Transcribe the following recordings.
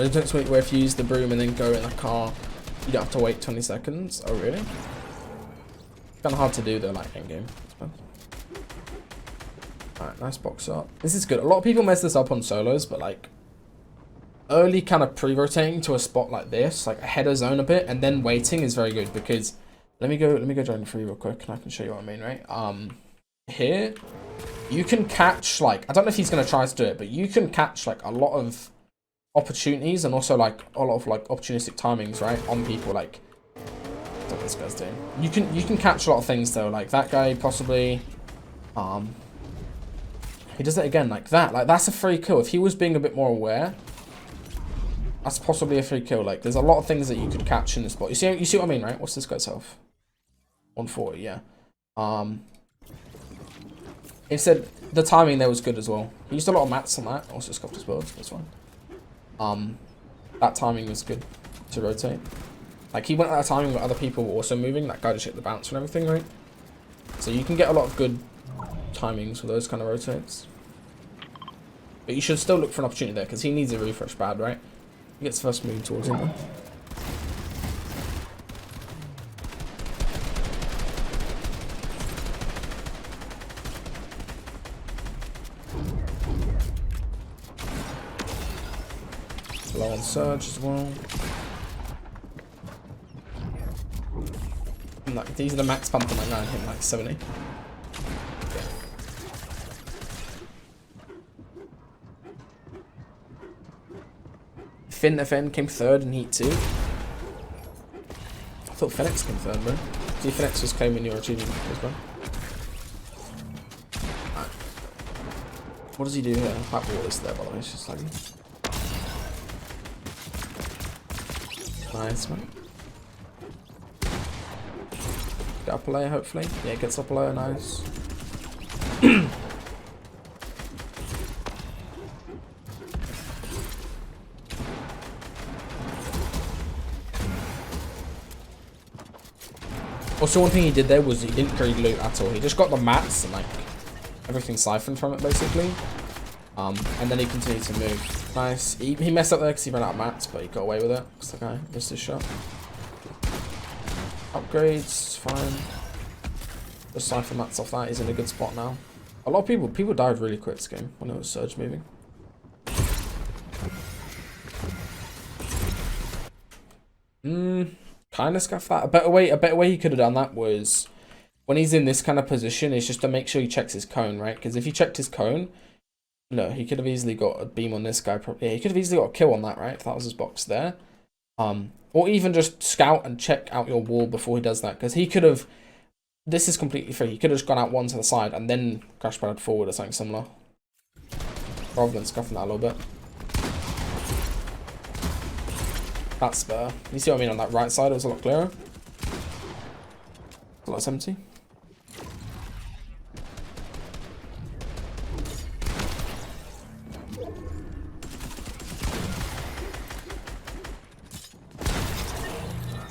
There's next week where if you use the broom and then go in a car, you don't have to wait 20 seconds. Oh, really? Kind of hard to do though, like in game. Alright, nice box up. This is good. A lot of people mess this up on solos, but like early kind of pre-rotating to a spot like this, like ahead of zone a bit, and then waiting is very good because let me go join free real quick and I can show you what I mean, right? Here you can catch, like, I don't know if he's gonna try to do it, but you can catch like a lot of opportunities and also like a lot of like opportunistic timings, right, on people. Like, I don't know what this guy's doing. You can catch a lot of things though, like that guy possibly. He does it again like that. Like, that's a free kill. If he was being a bit more aware, that's possibly a free kill. Like, there's a lot of things that you could catch in the spot. You see what I mean, right? What's this guy's health? 140, yeah. He said the timing there was good as well. He used a lot of mats on that. Also scuffed his builds. That's fine. That timing was good to rotate. Like, he went at a timing where other people were also moving. That guy just hit the bounce and everything, right? So you can get a lot of good timings with those kind of rotates. But you should still look for an opportunity there because he needs a refresh bad, right? He gets first moving towards him then. Low on surge as well. And like, these are the max pump on like 9, hitting like 70. FN came third in Heat 2. I thought Phoenix came third, bro. See, Phoenix was claiming your achievement as well. Right. What does he do here? That wall is there, by the way. It's just like... Nice, man. Get upper layer, hopefully. Yeah, gets upper layer, nice. Also, one thing he did there was he didn't greed loot at all. He just got the mats and like everything siphoned from it basically. And then he continued to move. Nice. He messed up there because he ran out of mats, but he got away with it because the guy missed his shot. Upgrades, fine. Just siphon mats off that. He's in a good spot now. A lot of people died really quick this game when it was surge moving. Kind of scuffed that. A better way he could have done that was when he's in this kind of position is just to make sure he checks his cone, right? Because if he checked his cone, no, he could have easily got a beam on this guy. Yeah, he could have easily got a kill on that, right? If that was his box there. Or even just scout and check out your wall before he does that. Because he could have... This is completely free. He could have just gone out one to the side and then crash pad forward or something similar. Rather than scuffing that a little bit. That's spur. You see what I mean on that right side? It was a lot clearer. A lot 70.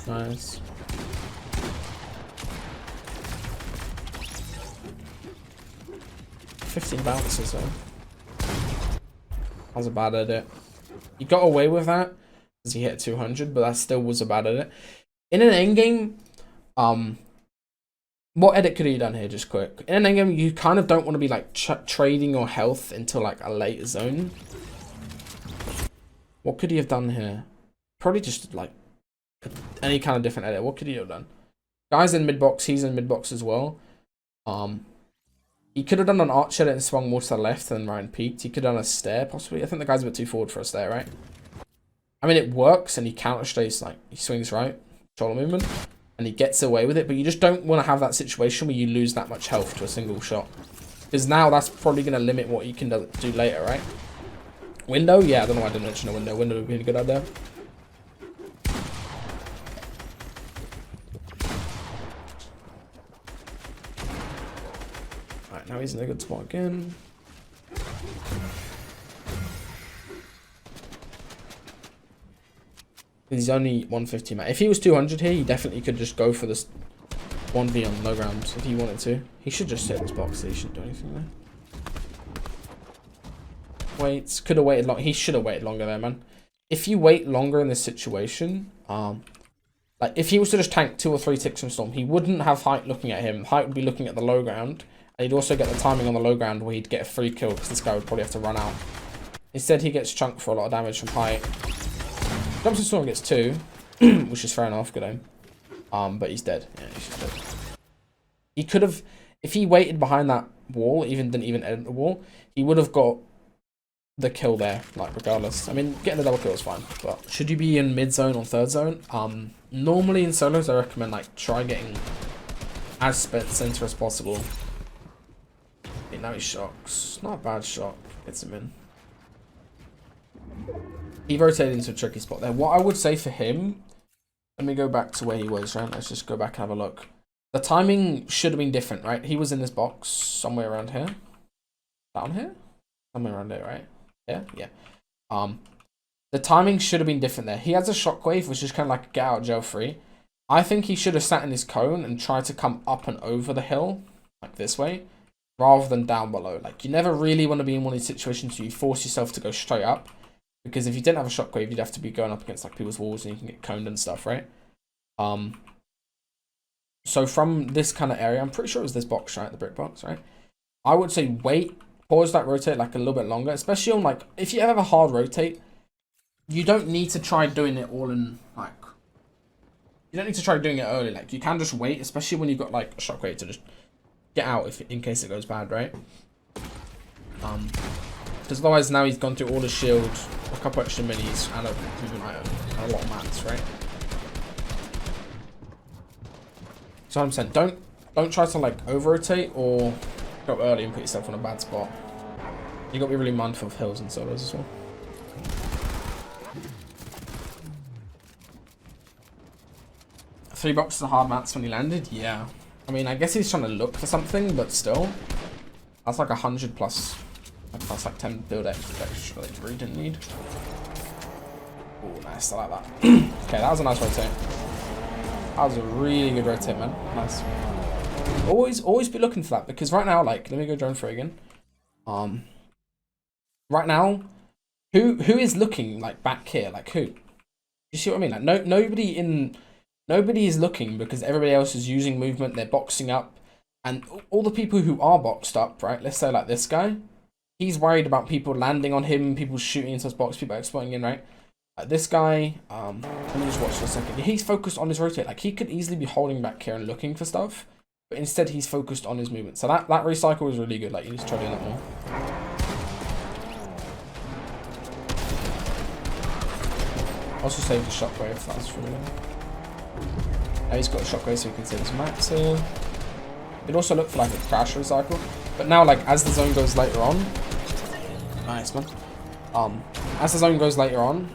Nice. $15 bounces though. That was a bad edit. He got away with that because he hit 200, but that still was a bad edit. In an endgame, what edit could he have done here just quick? In an endgame, you kind of don't want to be like trading your health into like a late zone. What could he have done here? Probably just like any kind of different edit. What could he have done? Guy's in mid box, he's in mid box as well. He could have done an arch edit and swung more to the left and Ryan peaked. He could have done a stair possibly. I think the guy's a bit too forward for a stair, right? I mean, it works and he counter stays, like he swings right, shoulder movement, and he gets away with it, but you just don't want to have that situation where you lose that much health to a single shot. Because now that's probably going to limit what you can do later, right? Window? Yeah, I don't know why I didn't mention a window. Window would be a good idea. Alright, now he's in a good spot again. He's only 150, man. If he was 200 here, he definitely could just go for this 1v on low ground if he wanted to. He should just hit this box. He shouldn't do anything there. Waits. Could have waited long. He should have waited longer there, man. if you wait longer in this situation, like if he was to just tank 2 or 3 ticks from Storm, he wouldn't have Height looking at him. Height would be looking at the low ground, and he'd also get the timing on the low ground where he'd get a free kill because this guy would probably have to run out. Instead, he gets chunked for a lot of damage from Height. Jumps in Storm, gets 2, which is fair enough, good aim. But he's dead. Yeah, he's just dead. He could have, if he waited behind that wall, didn't even edit the wall, he would have got the kill there, like regardless. I mean, getting the double kill is fine, but should you be in mid zone or third zone? Normally in solos, I recommend like try getting as center as possible. Okay, now he shocks. Not a bad shock. Gets him in. He rotated into a tricky spot there. What I would say for him, let me go back to where he was, right? Let's just go back and have a look. The timing should have been different, right? He was in this box somewhere around here. Down here? Somewhere around there, right? Yeah. The timing should have been different there. He has a shockwave, which is kind of like a get out of jail free. I think he should have sat in his cone and tried to come up and over the hill, like this way, rather than down below. Like, you never really want to be in one of these situations where you force yourself to go straight up, because if you didn't have a shockwave, you'd have to be going up against like people's walls and you can get coned and stuff, right? So from this kind of area, I'm pretty sure it was this box, right? The brick box, right? I would say wait, pause that rotate like a little bit longer, especially on like, if you ever have a hard rotate, you don't need to try doing it all in like, you don't need to try doing it early. Like, you can just wait, especially when you've got like a shockwave to just get out if in case it goes bad, right? Because otherwise now he's gone through all the shield, a couple extra minis, and a movement item, and a lot of mats, right? So I'm saying don't try to like over rotate or go early and put yourself on a bad spot. You got to be really mindful of hills and solos as well. Three boxes of hard mats when he landed, yeah. I mean, I guess he's trying to look for something, but still, that's like 100 plus. That's like 10 build extra that he really didn't need. Oh, nice, I like that. Okay, that was a nice rotate. That was a really good rotate, man. Nice. Always be looking for that, because right now, like, let me go drone for it again. Right now, who is looking like back here? Like who? You see what I mean? Like nobody is looking because everybody else is using movement. They're boxing up, and all the people who are boxed up, right? Let's say like this guy. He's worried about people landing on him, people shooting into his box, people exploiting in, right? Like this guy, let me just watch for a second. He's focused on his rotate. Like, he could easily be holding back here and looking for stuff, but instead he's focused on his movement. So that recycle is really good. Like, you need to try doing that more. Also save the shockwave, that's really good. Now he's got a shockwave so he can save his mats here. You can also look for like a crash recycle. But now, like, as the zone goes later on, nice man. As the zone goes later on,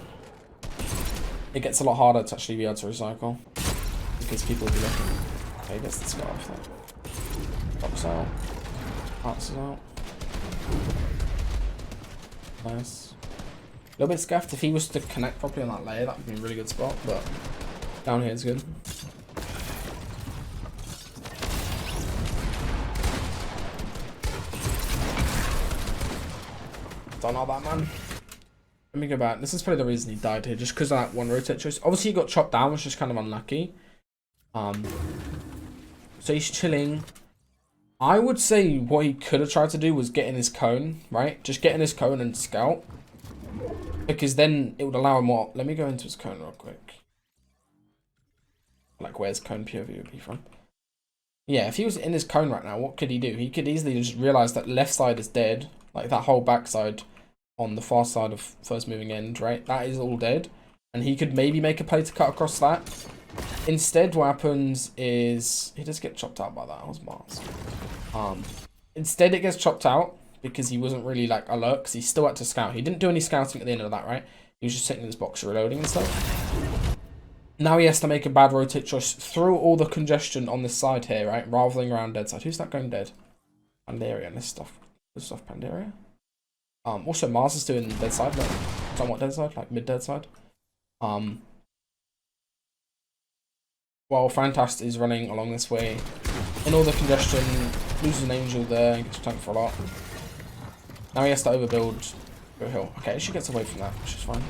it gets a lot harder to actually be able to recycle because people will be looking. Okay, gets the scarf there. Drops out. Parts out. Nice. A little bit scuffed. If he was to connect properly on that layer, that would be a really good spot. But down here is good. Don't know that, man. Let me go back. This is probably the reason he died here, just because of that one rotate choice. Obviously, he got chopped down, which is kind of unlucky. So he's chilling. I would say what he could have tried to do was get in his cone, right? Just get in his cone and scout. Because then it would allow him more. Let me go into his cone real quick. Like, where's cone POV would be from? Yeah, if he was in his cone right now, what could he do? He could easily just realize that left side is dead. Like, that whole backside on the far side of first moving end, right? That is all dead. And he could maybe make a play to cut across that. Instead, what happens is... He does get chopped out by that. That was Mars. Instead, it gets chopped out because he wasn't really, like, alert. Because he still had to scout. He didn't do any scouting at the end of that, right? He was just sitting in his box reloading and stuff. Now he has to make a bad rotate choice through all the congestion on this side here, right? Rather than around dead side. Who's that going dead? Pandaria and this stuff. This stuff Pandaria. Also Mars is doing dead side, like somewhat dead side, like mid dead side. While Fantast is running along this way in all the congestion, loses an angel there and gets tanked for a lot. Now he has to overbuild go hill. Okay, she gets away from that, which is fine.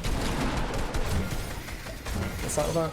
What's that with that?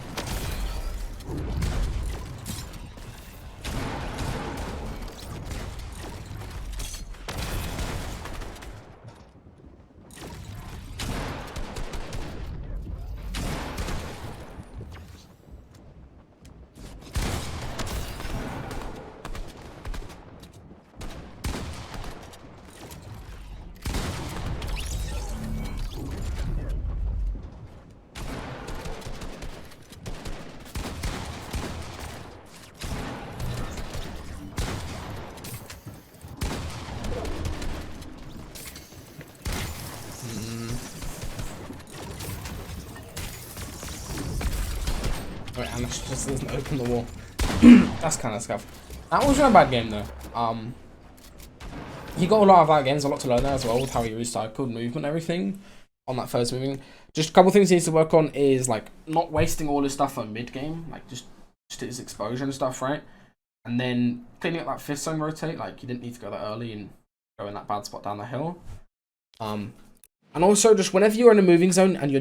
Wait, and just doesn't open the wall. That's kind of scuff. That wasn't a bad game though. He got a lot of that game. There's a lot to learn there as well with how he recycled movement and everything on that first moving. Just a couple of things he needs to work on is like not wasting all his stuff on mid game, like just his exposure and stuff, right? And then cleaning up that fifth zone rotate. Like you didn't need to go that early and go in that bad spot down the hill. And also just whenever you're in a moving zone and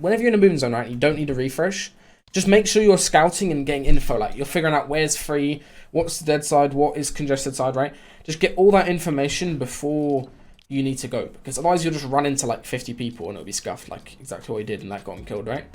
whenever you're in a moving zone, right, you don't need a refresh. Just make sure you're scouting and getting info. Like you're figuring out where's free, what's the dead side, what is congested side, right? Just get all that information before you need to go, because otherwise you'll just run into like 50 people and it'll be scuffed, like exactly what he did and that got him killed, right?